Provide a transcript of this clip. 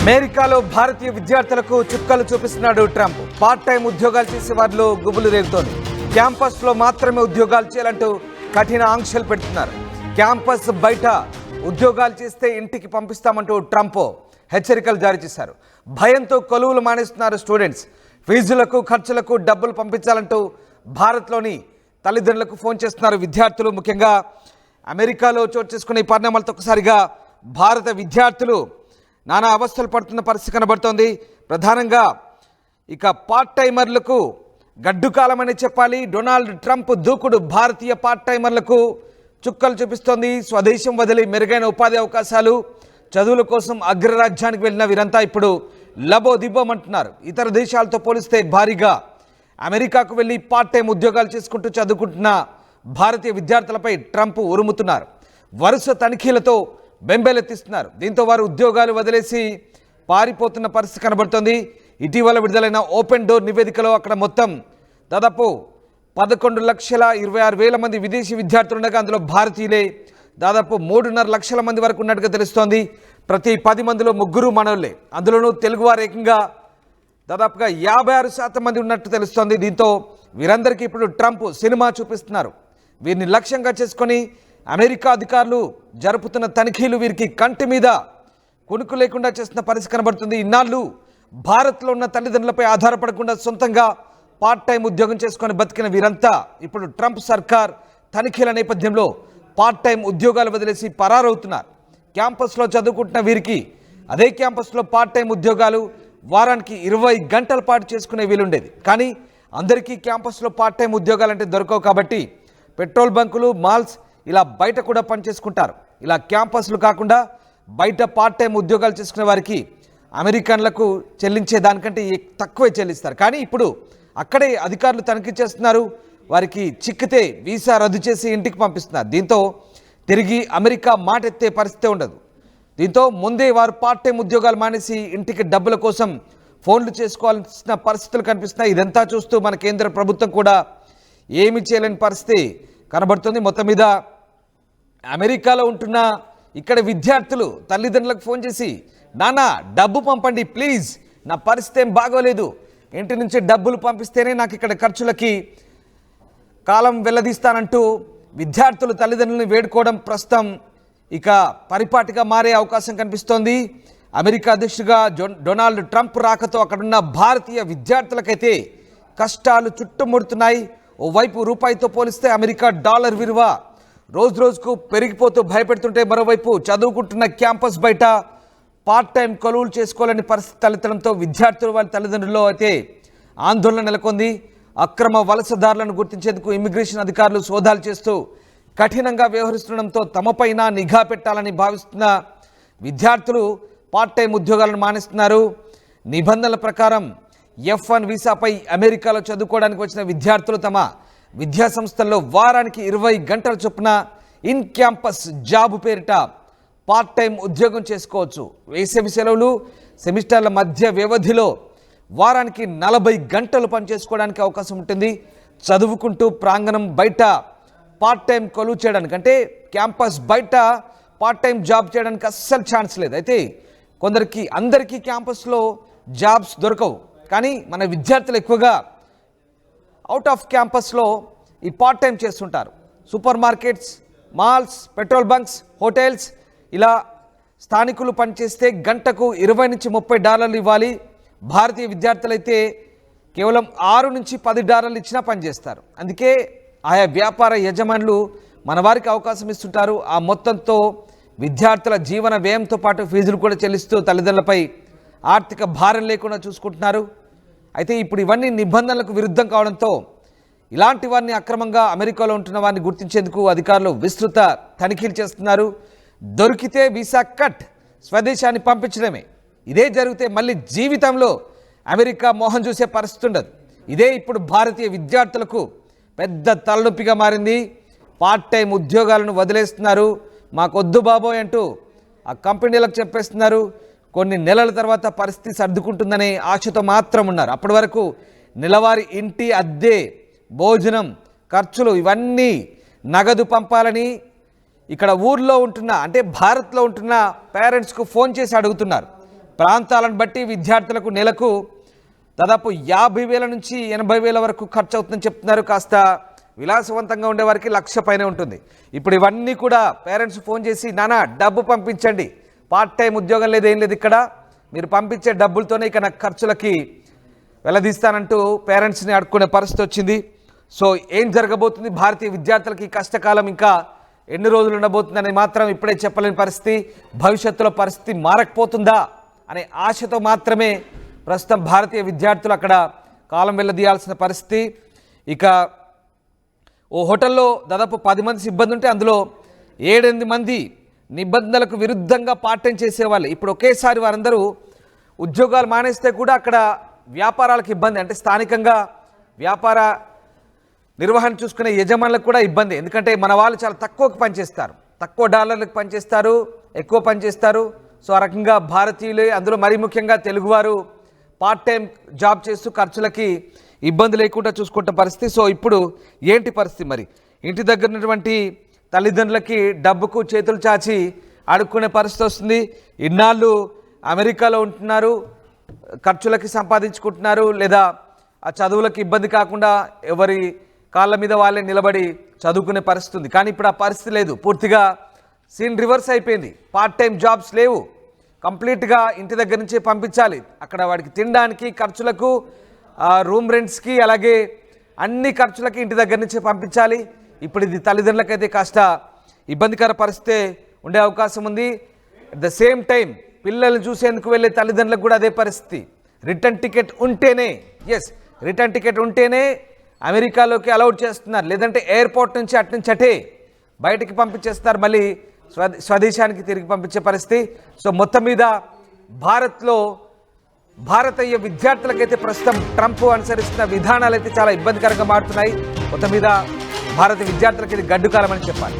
అమెరికాలో భారతీయ విద్యార్థులకు చుక్కలు చూపిస్తున్నాడు ట్రంప్. పార్ట్ టైం ఉద్యోగాలు చేసే వారిలో గుబులు రేగుతోంది. క్యాంపస్లో మాత్రమే ఉద్యోగాలు చేయాలంటూ కఠిన ఆంక్షలు పెడుతున్నారు. క్యాంపస్ బయట ఉద్యోగాలు చేస్తే ఇంటికి పంపిస్తామంటూ ట్రంప్ హెచ్చరికలు జారీ చేశారు. భయంతో కొలువులు మానేస్తున్నారు స్టూడెంట్స్. ఫీజులకు ఖర్చులకు డబ్బులు పంపించాలంటూ భారత్లోని తల్లిదండ్రులకు ఫోన్ చేస్తున్నారు విద్యార్థులు. ముఖ్యంగా అమెరికాలో చోటు చేసుకునే ఈ పరిణామాలతో ఒకసారిగా భారత విద్యార్థులు నానా అవస్థలు పడుతున్న పరిస్థితి కనబడుతోంది. ప్రధానంగా ఇక పార్ట్ టైమర్లకు గడ్డు కాలమని చెప్పాలి. డొనాల్డ్ ట్రంప్ దూకుడు భారతీయ పార్ట్ టైమర్లకు చుక్కలు చూపిస్తోంది. స్వదేశం వదిలి మెరుగైన ఉపాధి అవకాశాలు, చదువుల కోసం అగ్రరాజ్యానికి వెళ్ళిన వీరంతా ఇప్పుడు లబోదిబ్బోమంటున్నారు. ఇతర దేశాలతో పోలిస్తే భారీగా అమెరికాకు వెళ్ళి పార్ట్ టైం ఉద్యోగాలు చేసుకుంటూ చదువుకుంటున్న భారతీయ విద్యార్థులపై ట్రంప్ ఉరుముతున్నారు. వరుస తనిఖీలతో బెంబేలెత్తిస్తున్నారు. దీంతో వారు ఉద్యోగాలు వదిలేసి పారిపోతున్న పరిస్థితి కనబడుతోంది. ఇటీవల విడుదలైన ఓపెన్ డోర్ నివేదికలో అక్కడ మొత్తం దాదాపు 11,26,000 మంది విదేశీ విద్యార్థులు ఉండగా అందులో భారతీయులే దాదాపు 3.5 లక్షల మంది వరకు ఉన్నట్టుగా తెలుస్తోంది. ప్రతి 10 మందిలో 3 మనోళ్లే. అందులోనూ తెలుగువారు ఏకంగా దాదాపుగా 56% మంది ఉన్నట్టు తెలుస్తోంది. దీంతో వీరందరికీ ఇప్పుడు ట్రంప్ సినిమా చూపిస్తున్నారు. వీరిని లక్ష్యంగా చేసుకొని అమెరికా అధికారులు జరుపుతున్న తనిఖీలు వీరికి కంటి మీద కునుకు లేకుండా చేస్తున్న పరిస్థితి కనబడుతుంది. ఇన్నాళ్ళు భారత్లో ఉన్న తల్లిదండ్రులపై ఆధారపడకుండా సొంతంగా పార్ట్ టైం ఉద్యోగం చేసుకొని బతికిన వీరంతా ఇప్పుడు ట్రంప్ సర్కార్ తనిఖీల నేపథ్యంలో పార్ట్ టైం ఉద్యోగాలు వదిలేసి పరారవుతున్నారు. క్యాంపస్లో చదువుకుంటున్న వీరికి అదే క్యాంపస్లో పార్ట్ టైం ఉద్యోగాలు వారానికి 20 గంటల పాటు చేసుకునే వీలుండేది. కానీ అందరికీ క్యాంపస్లో పార్ట్ టైం ఉద్యోగాలు అంటే దొరకవు కాబట్టి పెట్రోల్ బంకులు, మాల్స్ ఇలా బయట కూడా పనిచేసుకుంటారు. ఇలా క్యాంపస్లు కాకుండా బయట పార్ట్ టైం ఉద్యోగాలు చేసుకునే వారికి అమెరికన్లకు చెల్లించే దానికంటే తక్కువే చెల్లిస్తారు. కానీ ఇప్పుడు అక్కడే అధికారులు తనిఖీ చేస్తున్నారు. వారికి చిక్కితే వీసా రద్దు చేసి ఇంటికి పంపిస్తున్నారు. దీంతో తిరిగి అమెరికా మాట ఎత్తే పరిస్థితి ఉండదు. దీంతో ముందే వారు పార్ట్ టైం ఉద్యోగాలు మానేసి ఇంటికి డబ్బుల కోసం ఫోన్లు చేసుకోవాల్సిన పరిస్థితులు కనిపిస్తున్నాయి. ఇదంతా చూస్తూ మన కేంద్ర ప్రభుత్వం కూడా ఏమీ చేయలేని పరిస్థితి కనబడుతుంది. మొత్తం మీద అమెరికాలో ఉంటున్న ఇక్కడ విద్యార్థులు తల్లిదండ్రులకు ఫోన్ చేసి, నాన్న డబ్బు పంపండి ప్లీజ్, నా పరిస్థితి ఏం బాగోలేదు, ఇంటి నుంచి డబ్బులు పంపిస్తేనే నాకు ఇక్కడ ఖర్చులకి కాలం వెల్లదీస్తానంటూ విద్యార్థులు తల్లిదండ్రులను వేడుకోవడం ప్రస్తుతం ఇక పరిపాటిగా మారే అవకాశం కనిపిస్తోంది. అమెరికా అధ్యక్షుడిగా డొనాల్డ్ ట్రంప్ రాకతో అక్కడున్న భారతీయ విద్యార్థులకైతే కష్టాలు చుట్టుముడుతున్నాయి. ఓవైపు రూపాయితో పోలిస్తే అమెరికా డాలర్ విలువ రోజు రోజుకు పెరిగిపోతూ భయపెడుతుంటే, మరోవైపు చదువుకుంటున్న క్యాంపస్ బయట పార్ట్ టైం కొలువులు చేసుకోవాలని పరిస్థితి తలెత్తడంతో విద్యార్థులు వాళ్ళ తల్లిదండ్రుల్లో అయితే ఆందోళన నెలకొంది. అక్రమ వలసదారులను గుర్తించేందుకు ఇమిగ్రేషన్ అధికారులు సోదాలు చేస్తూ కఠినంగా వ్యవహరిస్తుండడంతో తమపైన నిఘా పెట్టాలని భావిస్తున్న విద్యార్థులు పార్ట్ టైం ఉద్యోగాలను మానేస్తున్నారు. నిబంధనల ప్రకారం F1 వీసాపై అమెరికాలో చదువుకోవడానికి వచ్చిన విద్యార్థులు తమ విద్యా సంస్థల్లో వారానికి 20 గంటల చొప్పున ఇన్ క్యాంపస్ జాబ్ పేరిట పార్ట్ టైం ఉద్యోగం చేసుకోవచ్చు. వేసవి సెలవులు, సెమిస్టర్ల మధ్య వ్యవధిలో వారానికి 40 గంటలు పనిచేసుకోవడానికి అవకాశం ఉంటుంది. చదువుకుంటూ ప్రాంగణం బయట పార్ట్ టైం కొలువు చేయడానికి, అంటే క్యాంపస్ బయట పార్ట్ టైం జాబ్ చేయడానికి అస్సలు ఛాన్స్ లేదు. అయితే కొందరికి, అందరికీ క్యాంపస్లో జాబ్స్ దొరకవు. కానీ మన విద్యార్థులు ఎక్కువగా అవుట్ ఆఫ్ క్యాంపస్లో ఈ పార్ట్ టైం చేస్తుంటారు. Super markets, malls, petrol bunks, hotels ఇలా స్థానికులు పనిచేస్తే గంటకు $20 నుంచి $30 ఇవ్వాలి. భారతీయ విద్యార్థులైతే కేవలం $6 నుంచి $10 ఇచ్చినా పనిచేస్తారు. అందుకే ఆయా వ్యాపార యజమానులు మన వారికి అవకాశం ఇస్తుంటారు. ఆ మొత్తంతో విద్యార్థుల జీవన వ్యయంతో పాటు ఫీజులు కూడా చెల్లిస్తూ తల్లిదండ్రులపై ఆర్థిక భారం లేకుండా చూసుకుంటున్నారు. అయితే ఇప్పుడు ఇవన్నీ నిబంధనలకు విరుద్ధం కావడంతో ఇలాంటి వారిని అక్రమంగా అమెరికాలో ఉంటున్న వారిని గుర్తించేందుకు అధికారులు విస్తృత తనిఖీలు చేస్తున్నారు. దొరికితే వీసా కట్, స్వదేశాన్ని పంపించడమే. ఇదే జరిగితే మళ్ళీ జీవితంలో అమెరికా మోహం చూసే పరిస్థితి ఉండదు. ఇదే ఇప్పుడు భారతీయ విద్యార్థులకు పెద్ద తలనొప్పిగా మారింది. పార్ట్ టైం ఉద్యోగాలను వదిలేస్తున్నారు. మాకొద్దు బాబోయ్ అంటూ ఆ కంపెనీలకు చెప్పేస్తున్నారు. కొన్ని నెలల తర్వాత పరిస్థితి సర్దుకుంటుందనే ఆశతో మాత్రం ఉన్నారు. అప్పటి వరకు నెలవారీ ఇంటి అద్దె, భోజనం ఖర్చులు ఇవన్నీ నగదు పంపాలని ఇక్కడ ఊర్లో ఉంటున్న, అంటే భారత్లో ఉంటున్న పేరెంట్స్కు ఫోన్ చేసి అడుగుతున్నారు. ప్రాంతాలను బట్టి విద్యార్థులకు నెలకు దాదాపు 50,000 నుంచి 80,000 వరకు ఖర్చు అవుతుందని చెప్తున్నారు. కాస్త విలాసవంతంగా ఉండే వారికి 1,00,000 పైనే ఉంటుంది. ఇప్పుడు ఇవన్నీ కూడా పేరెంట్స్ ఫోన్ చేసి నానా డబ్బు పంపించండి, పార్ట్ టైం ఉద్యోగం లేదు ఏం లేదు, ఇక్కడ మీరు పంపించే డబ్బులతోనే ఇక నాకు ఖర్చులకి వెల్లదీస్తానంటూ పేరెంట్స్ని అడుక్కునే పరిస్థితి వచ్చింది. సో ఏం జరగబోతుంది, భారతీయ విద్యార్థులకి కష్టకాలం ఇంకా ఎన్ని రోజులు ఉండబోతుందని మాత్రం ఇప్పుడే చెప్పలేని పరిస్థితి. భవిష్యత్తులో పరిస్థితి మారకపోతుందా అనే ఆశతో మాత్రమే ప్రస్తుతం భారతీయ విద్యార్థులు అక్కడ కాలం వెళ్ళదీయాల్సిన పరిస్థితి. ఇక ఓ హోటల్లో దాదాపు 10 మంది సిబ్బంది ఉంటే అందులో 7-8 మంది నిబంధనలకు విరుద్ధంగా పార్ట్ టైం చేసేవాళ్ళు. ఇప్పుడు ఒకేసారి వారందరూ ఉద్యోగాలు మానేస్తే కూడా అక్కడ వ్యాపారాలకు ఇబ్బంది. అంటే స్థానికంగా వ్యాపార నిర్వహణ చూసుకునే యజమానులకు కూడా ఇబ్బంది. ఎందుకంటే మన వాళ్ళు చాలా తక్కువకి పనిచేస్తారు, తక్కువ డాలర్లకు పనిచేస్తారు, ఎక్కువ పనిచేస్తారు. సో ఆ రకంగా భారతీయులే, అందులో మరీ ముఖ్యంగా తెలుగువారు పార్ట్ టైం జాబ్ చేస్తూ ఖర్చులకి ఇబ్బంది లేకుండా చూసుకుంటే పరిస్థితి. సో ఇప్పుడు ఏంటి పరిస్థితి, మరి ఇంటి దగ్గర ఉన్నటువంటి తల్లిదండ్రులకి డబ్బుకు చేతులు చాచి అడుక్కునే పరిస్థితి వస్తుంది. ఇన్నాళ్ళు అమెరికాలో ఉంటున్నారు, ఖర్చులకి సంపాదించుకుంటున్నారు, లేదా ఆ చదువులకు ఇబ్బంది కాకుండా ఎవరి కాళ్ళ మీద వాళ్ళే నిలబడి చదువుకునే పరిస్థితి ఉంది. కానీ ఇప్పుడు ఆ పరిస్థితి లేదు, పూర్తిగా సీన్ రివర్స్ అయిపోయింది. పార్ట్ టైం జాబ్స్ లేవు, కంప్లీట్గా ఇంటి దగ్గర నుంచే పంపించాలి. అక్కడ వాడికి తినడానికి ఖర్చులకు, రూమ్ రెంట్స్కి, అలాగే అన్ని ఖర్చులకి ఇంటి దగ్గర నుంచే పంపించాలి. ఇప్పుడు ఇది తల్లిదండ్రులకైతే కాస్త ఇబ్బందికర పరిస్థితి ఉండే అవకాశం ఉంది. అట్ ద సేమ్ టైం పిల్లల్ని చూసేందుకు వెళ్ళే తల్లిదండ్రులకు కూడా అదే పరిస్థితి. రిటర్న్ టికెట్ ఉంటేనే, రిటర్న్ టికెట్ ఉంటేనే అమెరికాలోకి అలౌడ్ చేస్తున్నారు, లేదంటే ఎయిర్పోర్ట్ నుంచి అటే బయటికి పంపించేస్తారు, మళ్ళీ స్వదేశానికి తిరిగి పంపించే పరిస్థితి. సో మొత్తం మీద భారతీయ విద్యార్థులకైతే ప్రస్తుతం ట్రంప్ అనుసరిస్తున్న విధానాలు అయితే చాలా ఇబ్బందికరంగా మారుతున్నాయి. మొత్తం మీద భారతీయ విద్యార్థులకి ఇది గడ్డు కాలం అని చెప్పాలి.